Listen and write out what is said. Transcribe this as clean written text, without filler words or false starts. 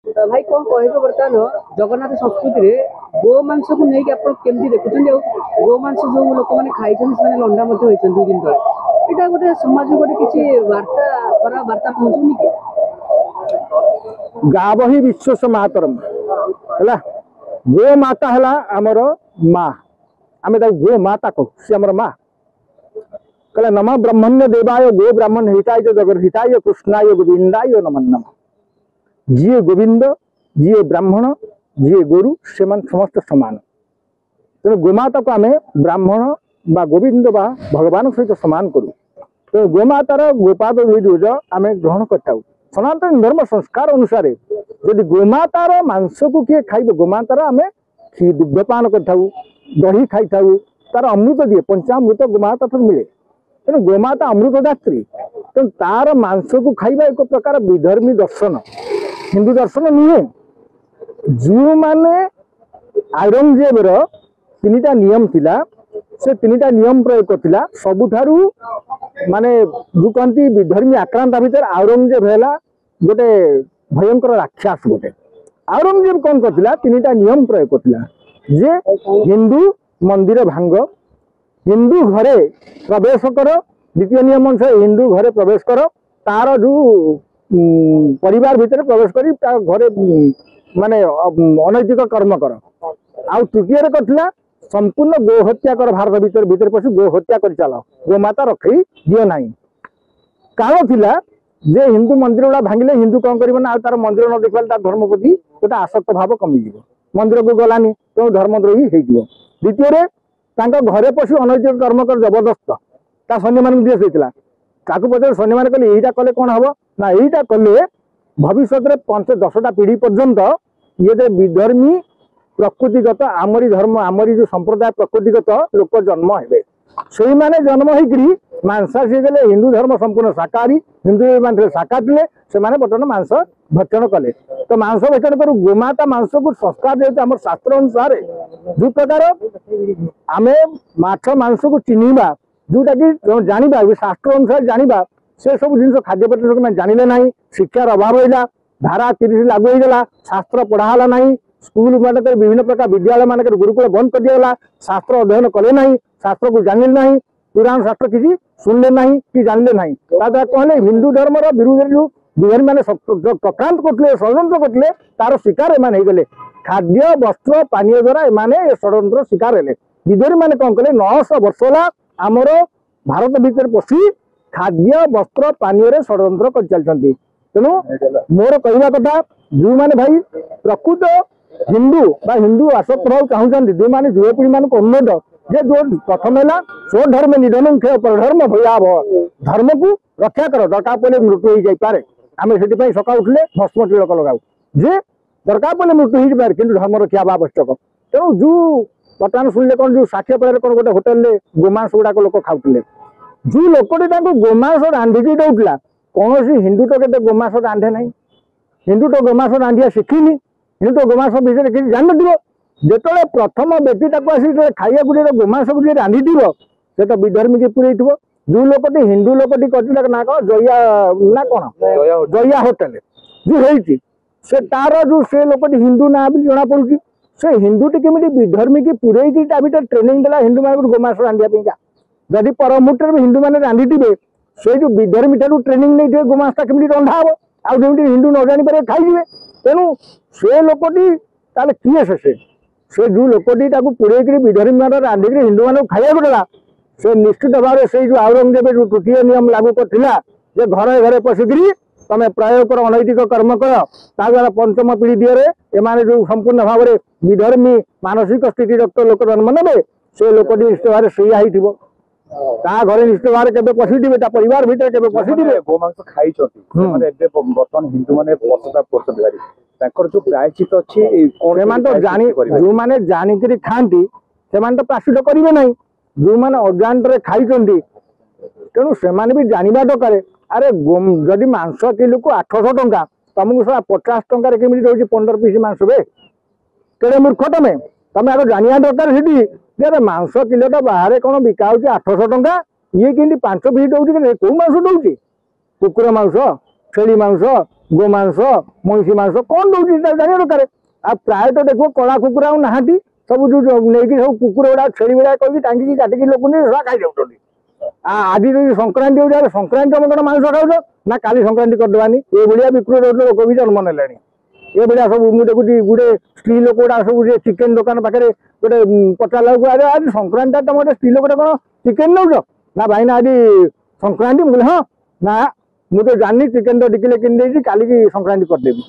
भाई कौन कह बर्तमान जगन्नाथ संस्कृति में गो मांस को लेकिन आप केमती देखुं गो मांस जो लोक मैंने खाई से लंडा दुई दिन तले यहाँ गोटे समाज गोटे किसी वार्ता खराब वार्ता पहुंचुनी कि गाव ही विश्वस मातरम है गो माता है आमर माँ आम गो माता कहू सी आमर माँ कहला नम ब्रह्मण्य देवाय गो ब्राह्मण हिताय जगत हिताय कृष्णाय गोविंदाय नमः नमः जी गोविंद जी ब्राह्मण जी गुरु से समस्त सामान तेणु गोमाता को आम ब्राह्मण बा गोविंद बा भगवान सहित सामान करूँ तो गोमातार गोपाद वीज आम ग्रहण कर सनातन धर्म संस्कार अनुसार यदि गोमातार मांस को किए खाइबे गोमातार आम दुग्धपान कर दही खाई तार अमृत दिए पंचामृत गोमाता मिले तेणु गोमाता अमृतदात्री तेणु तार मांस को खाइबा एक प्रकार विधर्मी दर्शन हिंदू दर्शन नुहे जो माने औरंगजेब तीनटा नियम थिला से तीनटा नियम प्रयोग करथिला सबुठारु माने जो कहती विधर्मी आक्रांत भितर औरंगजेब है गोटे भयंकर राक्षस गोटे औरंगजेब कौन करथिला तीनटा नियम प्रयोग करथिला जे हिंदू मंदिर भांग हिंदू घरे प्रवेश कर द्वितीय नियम अनुसार हिंदू घरे प्रवेश कर तार जो परिवार भितर प्रवेश करी घरे माने अनैतिक कर्म कर आउ तृतीय करथिला संपूर्ण गो हत्या कर भारत भीतर भीतर पशु गो हत्या कर चल गो माता रखी दियो नहीं कारण थिला जे हिंदू मंदिर गुड़ा भांगिले हिंदू कौन कर तार मंदिर न देखा तार धर्म प्रति गोटे आसक्त भाव कमिज मंदिर को गलानी तो धर्मद्रोही हो द्वितीय घरे पशु अनैतिक कर्म कर जबरदस्त ता सैन्य मान दिए सही क्या पचार सैन्य मान कहले यहीटा कले कौन हम ना यहीटा कले भविष्य में 5-10टा पीढ़ी पर्यंत ये विधर्मी प्रकृतिगत आमरी धर्म आमरी जो संप्रदाय प्रकृतिगत लोक जन्म हे से माने जन्म होकरी मांसाशी गले हिंदू धर्म संपूर्ण शाकाहारी हिंदू मान शाकाहारी से बर्तमान मांस भक्षण कले तो मांस भक्षण कर गोमाता मांस को संस्कार देते आम शास्त्र अनुसार जो प्रकार आम माछ मांस को चिन्हवा जोटा कि जाना शास्त्र अनुसार जाना से सब जिन खाद्य पदार्थ जानिले ना शिक्षार अभाव होगा धारा 30 लागू होगा शास्त्र पढ़ाला ना स्कूल मानक विभिन्न प्रकार विद्यालय मानक गुरुकुल बंद कर दिया शास्त्र अध्ययन कले ना शास्त्र को जानिले ना पुराण शास्त्र किसी सुनले ना कि जानले ना द्वारा कहले हिंदू धर्म विरुद्ध जो विधर्मी मैंने चक्रांत करते षड्यंत्र करते तार शिकार एम गले खाद्य वस्त्र पानीय द्वारा एमाने षड्यंत्र शिकार हेले विधर्मी मैंने कौन कले 900 वर्ष है आमर भारत भीतर पशि खाद्य वस्त्र पानीय षड्यंत्र कर चलती तेणु मोर कहवा कथा जो मैंने भाई प्रकृत हिंदू बा हिंदू आसक्त भाव चाहूँ जो मैंने युवपीढ़ी मान उन्नत जे जो प्रथम है स्वधर्म निधन क्षय परधर्म भयावह धर्म को रक्षा कर दरकार पड़े मृत्यु हो जाए आम से सका उठले भस्म तिलक लगाऊ जे दरकार पड़े मृत्यु हो जाए कि धर्म रक्षा आवश्यक तेणु जो बर्तमान शुणिले कौन जो साक्ष्य पड़े कौन गोटे होटेल गोमांस गुड़ाक लोक खाऊले जो लोकटी गोमांस रांधिकी दौला कौन हिंदू तो के गोमांस रांधे ना हिंदू तो गोमांस रांधिया शिखिनी हिंदू तो गोमांस विषय किसी जान नो जो प्रथम व्यक्ति आसिक खाया गोमांस को रांधि से तो विधर्मी की पूरे जो लोकटी हिंदू लोकटी कर ना कौन जया ना कौन जया होटेल जो है से तार जो से लोकटी हिंदू ना भी जना पड़ी से हिंदू टी केमी विधर्मी की पूरे ट्रेनिंग देला हिंदू मान गोमांस रांधिया जदि पर मुहूर्त में हिंदू मैंने रांधि से जो विधर्मी ठार ट्रेनिंग नहीं गोमांसटा केमी रंधा हम आउट हिंदू न जापर खाइबे तेणु से लोकटी ताले किए से जो लोकटी पूरे विधर्मी मान रांधिक हिंदू मान खाया देला से निश्चित भाव से जो औरंगजेब जो तृतीय नियम लागू कर घरे घरे पशिकी तमें प्रयोग कर अनैतिक कर्म कर द्वारा पंचम पीढ़ी दिए एमाने जो संपूर्ण भाव में विधर्मी मानसिक स्थिति रक्त लोक जन्म ने से लोकटी निश्चित भाव से घरे निश्चित भाव में पशिथे परिवार भितर के पशिथे गोमांस खाई बर्तमान हिंदू मैंने जो प्रायश्चित अच्छी तो जानी जो मैंने जानिक खाती से तो प्रायश्चित करेंगे ना जो मैंने अज्ञान खाई तेणु से भी जानवा दरकार अरे जदि मांस किलो को 800 टंका तुमको सारा 50 टंकार केमी रोज 15 पीस मांस बे केड़े मूर्ख तुम आगे जाना दरकार से मांस किलोटा बाहर कौन बिका 800 टंका ये कि 5 पीस दौर कौ मांस दौर कुकुर मांस ଛେଳି ମାଂସ ଗୋମାଂସ ମଇଁଷି ମାଂସ କଣ ଦଉଛି ଜାଣିବା ଦରକାର। ଆଉ ପ୍ରାୟତଃ ଦେଖିବ କଳା କୁକୁର ଆଉ ନାହାନ୍ତି, ସବୁ ଯୋଉ ନେଇକି ସବୁ କୁକୁର ଗୁଡା ଛେଳି ଗୁଡା କହିକି ଟାଙ୍ଗିକି କାଟିକି ଲୋକ ନେଇ ଖାଇ ଯାଉଛନ୍ତି। ଆଜି ଯଦି ସଂକ୍ରାନ୍ତି ହଉଛି ସଂକ୍ରାନ୍ତି ତମେ କଣ ମାଂସ ଖାଉଛ ନା କାଲି ସଂକ୍ରାନ୍ତି କରିଦେବାନି, ଏଇଭଳିଆ ବିକ୍ରି ଲୋକ ବି ଜନ୍ମ ନେଲେଣି। ଏଭଳିଆ ସବୁ ମୁଁ ଦେଖୁଛି ଗୋଟେ ସ୍ତ୍ରୀ ଲୋକ ଗୁଡା ସବୁ ଚିକେନ ଦୋକାନ ପାଖରେ ଗୋଟେ ପଚାରିଲା ବେଳକୁ ଆରେ ଆଜି ସଂକ୍ରାନ୍ତି ତମେ ଗୋଟେ ସ୍ତ୍ରୀ ଲୋକଟା କଣ ଚିକେନ ନେଉଛ ନା ଭାଇନା ଆଜି ସଂକ୍ରାନ୍ତି। ମୁଁ କହିଲି ହଁ, ନା ମୁଁ ତ ଜାଣିନି ଚିକେନ ତ 2 କିଲୋ କିଣି ଦେଇଛି କାଲିକି ସଂକ୍ରାନ୍ତି କରିଦେବି।